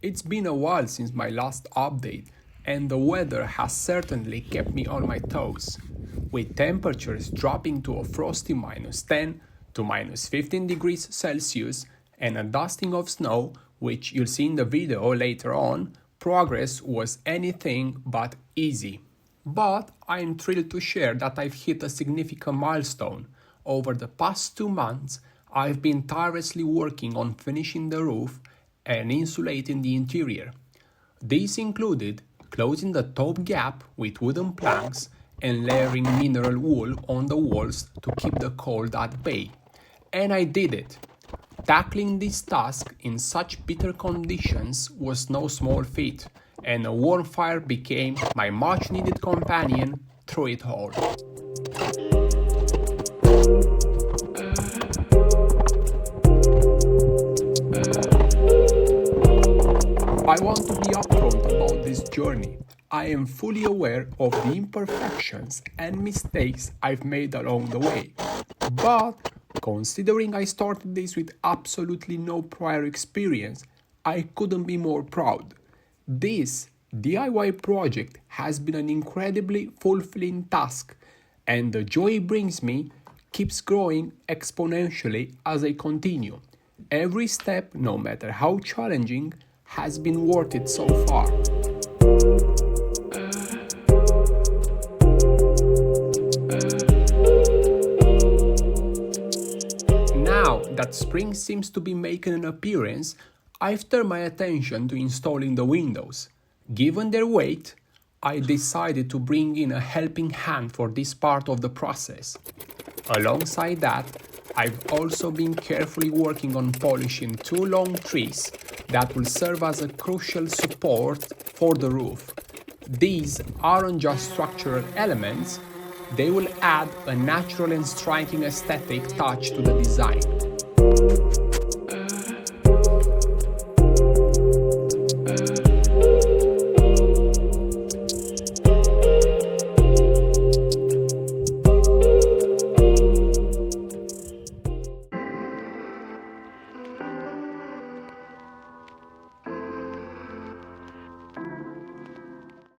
It's been a while since my last update, and the weather has certainly kept me on my toes, with temperatures dropping to a frosty -10 to -15 degrees Celsius and a dusting of snow, which you'll see in the video later on. Progress was anything but easy. But I'm thrilled to share that I've hit a significant milestone. Over the past 2 months, I've been tirelessly working on finishing the roof and insulating the interior. This included closing the top gap with wooden planks and layering mineral wool on the walls to keep the cold at bay. And I did it. Tackling this task in such bitter conditions was no small feat, and a warm fire became my much-needed companion through it all. I want to be upfront about this journey. I am fully aware of the imperfections and mistakes I've made along the way. But considering I started this with absolutely no prior experience, I couldn't be more proud. This DIY project has been an incredibly fulfilling task, and the joy it brings me keeps growing exponentially as I continue. Every step, no matter how challenging, has been worth it so far. Now that spring seems to be making an appearance, I've turned my attention to installing the windows. Given their weight, I decided to bring in a helping hand for this part of the process. Alongside that, I've also been carefully working on polishing 2 long trees that will serve as a crucial support for the roof. These aren't just structural elements, they will add a natural and striking aesthetic touch to the design.